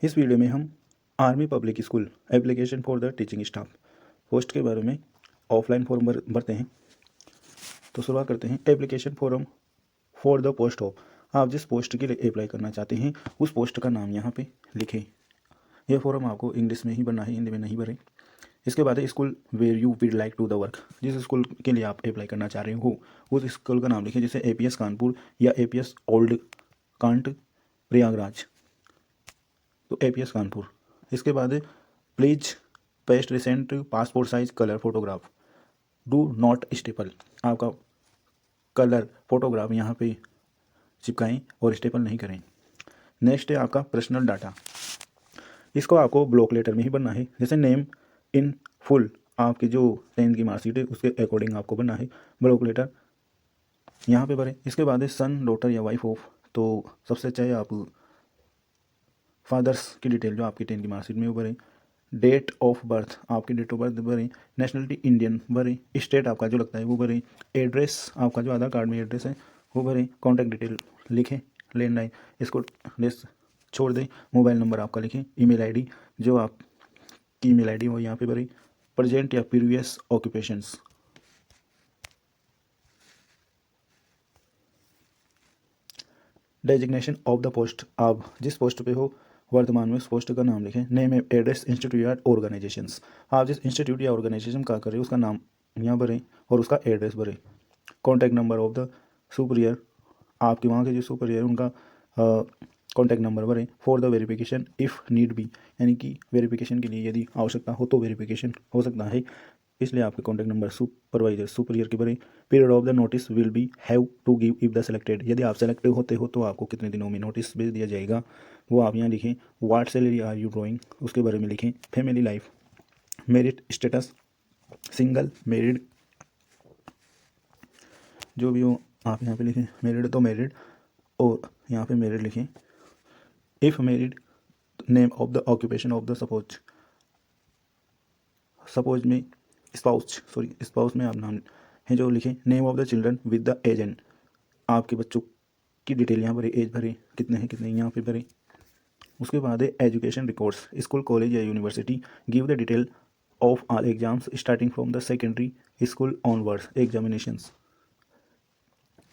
इस वीडियो में हम army public school application for the teaching staff post के बारे में ऑफलाइन फॉर्म भरते हैं। तो शुरुआत करते हैं। Application form for the post of, आप जिस पोस्ट के लिए अप्लाई करना चाहते हैं उस पोस्ट का नाम यहाँ पे लिखें। यह फॉर्म आपको इंग्लिश में ही भरना है, हिंदी में नहीं भरें। इसके बाद है school where you would like to the work, जिस स्कूल के लिए आप अप्लाई करना चाह रहे हो उस स्कूल का नाम लिखें, जैसे APS कानपुर या APS ओल्ड कांट प्रयागराज, तो APS कानपुर। इसके बाद please paste recent passport size colour photograph, do not staple, आपका कलर फोटोग्राफ यहाँ पे चिपकाएं और स्टेपल नहीं करें। नेक्स्ट है आपका पर्सनल डाटा, इसको आपको ब्लॉक लेटर में ही बनना है, जैसे नेम इन फुल, आपकी जो 10th की मार्कशीट है उसके अकॉर्डिंग आपको बनना है ब्लॉक लेटर, यहाँ पे भरें। इसके बाद है सन डॉटर या वाइफ ऑफ, तो सबसे अच्छा है आप फादर्स की डिटेल जो आपकी 10th की मार्कशीट में वो भरें। डेट ऑफ बर्थ, आपकी डेट ऑफ बर्थ भरें। नेशनलिटी इंडियन भरें। स्टेट आपका जो लगता है वो भरें। एड्रेस आपका जो आधार कार्ड में एड्रेस है वो भरें। कॉन्टैक्ट डिटेल लिखें, लैंडलाइन इसको लेस छोड़ दें। मोबाइल नंबर आपका लिखें। ईमेल आईडी जो आपकी ईमेल आईडी हो यहाँ पे भरें। प्रेजेंट या previous occupations, designation of the post, आप जिस पोस्ट पे हो वर्तमान में उस पोस्ट का नाम लिखें। नेम एड्रेस इंस्टीट्यूट या ऑर्गेनाइजेशंस, आप जिस इंस्टीट्यूट या ऑर्गेनाइजेशन का करें उसका नाम यहाँ भरें और उसका एड्रेस भरें। Contact number of the superior, आपके वहाँ के जो सुपीरियर उनका कॉन्टैक्ट नंबर भरें। For the verification if need be, यानी कि वेरिफिकेशन के लिए यदि आवश्यकता हो तो वेरिफिकेशन हो सकता है, इसलिए आपके कॉन्टैक्ट नंबर सुपरवाइजर सुपीरियर के भरें। Period of the notice will be have to give if the selected, यदि आप सेलेक्ट होते हो तो आपको कितने दिनों में नोटिस भेज दिया जाएगा वो आप यहाँ लिखें। What salary are you drawing, उसके बारे में लिखें। Family life, marital status, single married, जो भी हो आप यहाँ पे लिखें। मैरिड तो मैरिड और यहाँ पे मैरिड लिखें। If married, name of the occupation of the suppose में स्पाउस में आप नाम है जो लिखें। Name of the children with the agent, आपके बच्चों की डिटेल यहाँ भरें। एज भरें, कितने हैं कितने यहाँ पे भरें। उसके बाद है एजुकेशन रिकॉर्ड्स, स्कूल कॉलेज या university. Give the detail of all exams starting from the secondary school onwards examinations.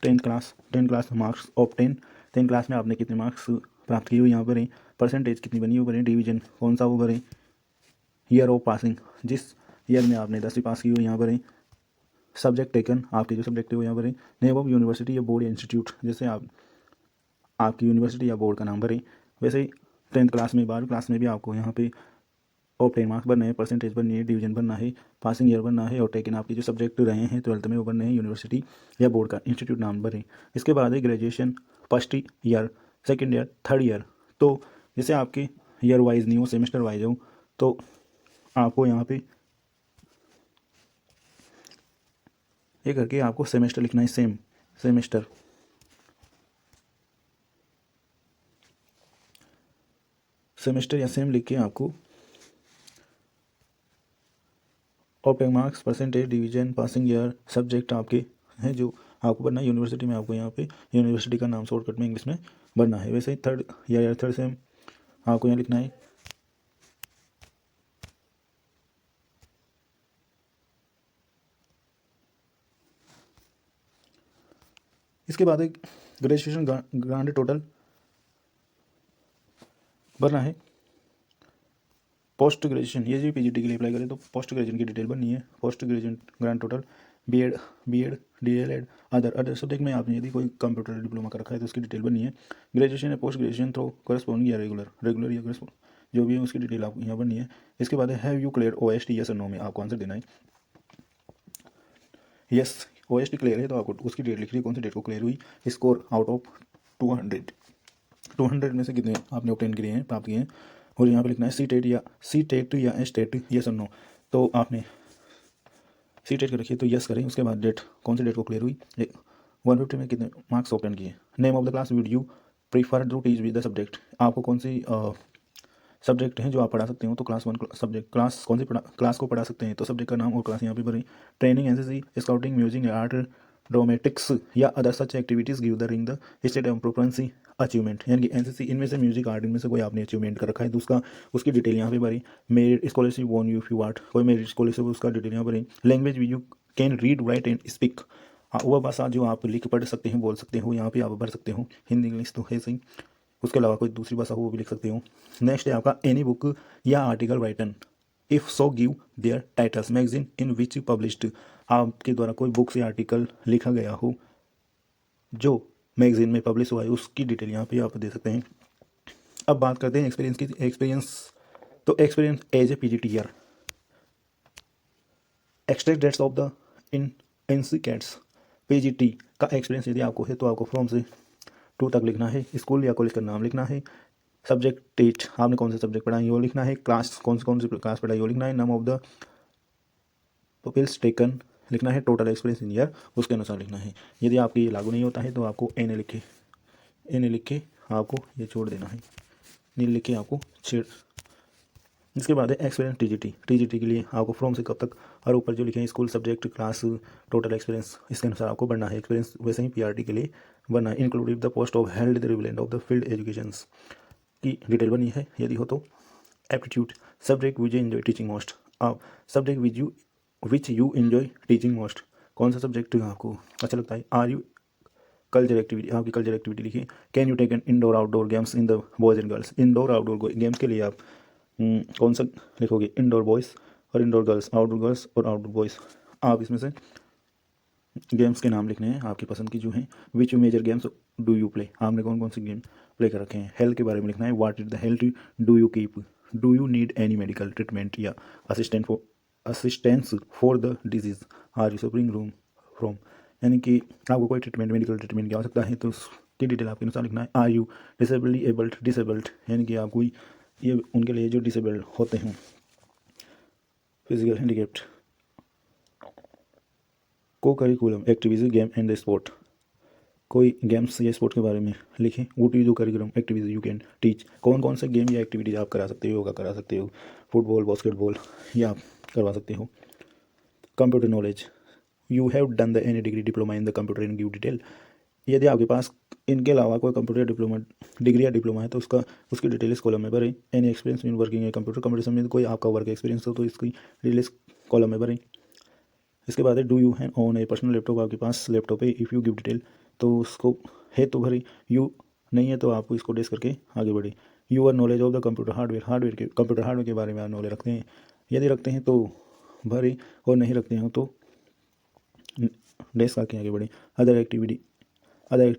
10th class marks of 10th class में आपने कितने मार्क्स प्राप्त किए हुए यहाँ भरें। परसेंटेज कितनी बनी हो भरें। डिवीजन कौन सा वो भरें। ईयर ऑफ पासिंग, जिस ईयर में आपने 10वीं पास की हो यहाँ भरें। सब्जेक्ट टेकन, आपके जो सब्जेक्ट है वो यहाँ भरें। नेम ऑफ यूनिवर्सिटी या बोर्ड या इंस्टीट्यूट, जैसे आपकी यूनिवर्सिटी या बोर्ड का नाम भरें। वैसे ही 10th क्लास में 12वीं क्लास में भी आपको यहाँ पे ऑफ 10 मार्क्स भरना है, परसेंटेज भरनी है, डिवीजन भरना है, पासिंग ईयर भरना है और टेकन आपके जो सब्जेक्ट रहे हैं 12th में वो भरने हैं। यूनिवर्सिटी या बोर्ड का इंस्टीट्यूट नाम भरें। इसके बाद है graduation, first year, second year, third year, तो जैसे आपके ईयर वाइज नहीं हो सेमेस्टर वाइज हो तो आपको यहाँ पे ये करके आपको सेमेस्टर लिखना है। सेमेस्टर या सेम लिख के आपको of 10 marks, percentage, division, passing year, subject आपके हैं जो आपको भरना है। यूनिवर्सिटी में आपको यहाँ पे यूनिवर्सिटी का नाम शॉर्टकट में इंग्लिश में भरना है। वैसे ही थर्ड ईयर या थर्ड सेम आपको यहाँ लिखना है। इसके बाद एक ग्रेजुएशन ग्रांड टोटल भरना है। पोस्ट ग्रेजुएशन, ये जो PGT के लिए अप्लाई करें तो पोस्ट ग्रेजुएशन की डिटेल बननी है। Post graduation grand total, BEd DLED, other subject में आपने यदि कोई कंप्यूटर डिप्लोमा कर रखा है तो उसकी डिटेल बननी है। ग्रेजुएशन या पोस्ट ग्रेजुएशन थ्रो करस्पॉन्डिंग या रेगुलर या जो भी है उसकी डिटेल आपको यहाँ बननी है। इसके बाद है have you clear OST, yes और नो में आपको आंसर देना है। यस OST क्लियर है तो आपको उसकी डेट लिख रही है, कौन सी डेट को क्लियर हुई। स्कोर आउट ऑफ 200 में से कितने आपने ऑब्टेन किए हैं, प्राप्त किए हैं। और यहाँ पे लिखना है सी टेट या स्टेट, यस और नो, तो आपने सी टेट कर रखिए तो यस करें। उसके बाद डेट, कौन सी डेट को क्लियर हुई। 150 में कितने मार्क्स ऑब्टेन किए। Name of the class with you prefer to teach with the subject, आपको कौन सी सब्जेक्ट हैं जो आप पढ़ा सकते हो तो क्लास 1 सब्जेक्ट, क्लास कौन सी क्लास को पढ़ा सकते हैं तो सब्जेक्ट का नाम और क्लास यहाँ पे भरें। Training, NCC, scouting, music, art, dramatics या other such activities give the ring the state of proficiency achievement, यानी कि एनसीसी इनमें से म्यूजिक आर्ट इनमें से कोई आपने अचीवमेंट कर रखा है तो उसका उसकी डिटेल यहाँ पे भरी। Merit scholarship won you few art, कोई मेरिट स्कॉलरशिप उसका डिटेल यहाँ भरी। Language you can read write and speak, वह भाषा जो आप लिख पढ़ सकते हैं बोल सकते हो, यहाँ पे आप भर सकते हो। हिंदी इंग्लिश तो है सही, उसके अलावा कोई दूसरी भाषा हो वो भी लिख सकते हो। नेक्स्ट है आपका एनी बुक या article written if so give their titles magazine in which you published, आपके द्वारा कोई बुक्स या आर्टिकल लिखा गया हो जो मैगजीन में पब्लिश हुआ है उसकी डिटेल यहाँ पे आप दे सकते हैं। अब बात करते हैं एक्सपीरियंस की। एक्सपीरियंस तो experience as a PGTR, extract dates of the in इंसिकेट्स, पीजीटी का एक्सपीरियंस यदि आपको है तो आपको फ्रॉम से 2 तक लिखना है, स्कूल या कॉलेज का नाम लिखना है, सब्जेक्ट टीच आपने कौन से सब्जेक्ट पढ़ाई वो लिखना है, क्लास कौन सी क्लास पढ़ाई वो लिखना है, नाम ऑफ द पील्स टेकन लिखना है, टोटल एक्सपीरियंस इन ईयर उसके अनुसार लिखना है। यदि आपके ये लागू नहीं होता है तो आपको एन लिख के आपको ये छोड़ देना है, नील लिख के आपको छेड़। इसके बाद है एक्सपीरियंस टीजीटी के लिए आपको फ्रॉम से कब तक और ऊपर जो लिखे हैं school subject class total experience इसके अनुसार आपको बढ़ना है। एक्सपीरियंस वैसे ही पीआरटी के लिए बनना है। Inclusive the post of held the relevant of the field education की डिटेल बनी है यदि हो तो। Aptitude subject which enjoy teaching most, आप subject which you enjoy teaching most, कौन सा सब्जेक्ट आपको अच्छा लगता है। आर यू कल्चर एक्टिविटी, आपकी कल्चर एक्टिविटी लिखिए। Can you take an indoor outdoor games in the boys and girls, indoor outdoor games के लिए आप कौन सा लिखोगे, इंडोर बॉयज़ और इंडोर गर्ल्स, आउटडोर गर्ल्स और आउटडोर बॉयज़। आप इसमें से गेम्स के नाम लिखने हैं आपकी पसंद की जो हैं। Which major games do you play, आपने कौन कौन से गेम प्ले कर रखे हैं। हेल्थ के बारे में लिखना है। What is the health do you keep, do you need any medical treatment या assistance for the disease, are you suffering room from, यानी कि आपको कोई ट्रीटमेंट मेडिकल ट्रीटमेंट की आवश्यकता है तो उसकी डिटेल आपके अनुसार लिखना है। आर यू डिसेबल्ड यानी कि आप कोई ये उनके लिए जो डिसेबल्ड होते हैं, फिजिकल हैंडीकेप्ड। को curriculum activities game and the sport, कोई गेम्स या स्पोर्ट के बारे में लिखें। Would you do curriculum activities you can teach, कौन कौन से गेम या एक्टिविटीज आप करा सकते हो, योगा करा सकते हो, फुटबॉल बास्केटबॉल या आप करवा सकते हो। Computer knowledge you have done the any degree diploma in the computer in give detail, यदि आपके पास इनके अलावा कोई कंप्यूटर डिप्लोमा डिग्री या डिप्लोमा है तो उसकी डिटेल इस कॉलम में भरें। Any experience in working a computer में कोई आपका वर्क एक्सपीरियंस हो तो इसकी डिटेल इस कॉलम में भरें। इसके बाद है do you have own A personal laptop, आपके पास लैपटॉप है, इफ़ यू गिव डिटेल तो उसको है तो भरी, यू नहीं है तो आप इसको डेस करके आगे बढ़े। Your knowledge of the computer computer hardware के बारे में आप नॉलेज रखते हैं, यदि रखते हैं तो भरे और नहीं रखते हो तो डेस करके आगे बढ़े। अदर एक्टिविटी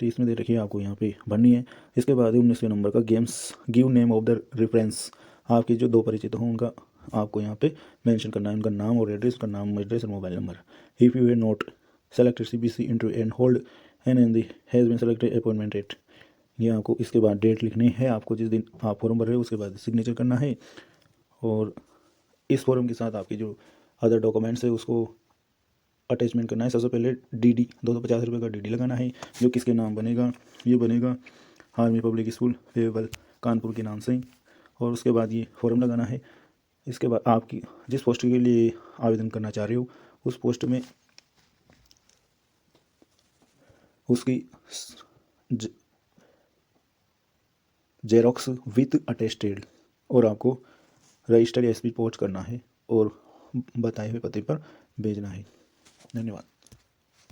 इसमें दे रखी है आपको यहाँ पे भरनी है। इसके बाद 19वें नंबर का games give name of the reference, आपके जो 2 परिचित हों उनका आपको यहाँ पे मेंशन करना है, उनका नाम और एड्रेस, का नाम एड्रेस और mobile number. If you have not selected CBC interview and hold an has been selected appointment date, ये आपको इसके बाद डेट लिखनी है, आपको जिस दिन आप फॉर्म भर रहे हो उसके बाद सिग्नेचर करना है। और इस फॉर्म के साथ आपके जो अदर डॉक्यूमेंट्स है उसको अटैचमेंट करना है। सबसे पहले DD 250 रुपये का DD लगाना है जो किसके नाम बनेगा, ये बनेगा आर्मी पब्लिक स्कूल फेवल कानपुर के नाम से, और उसके बाद ये फॉर्म लगाना है। इसके बाद आपकी जिस पोस्ट के लिए आवेदन करना चाह रहे हो उस पोस्ट में उसकी जेरोक्स विथ अटेस्टेड और आपको रजिस्टर या SP पोस्ट करना है और बताए हुए पते पर भेजना है। धन्यवाद।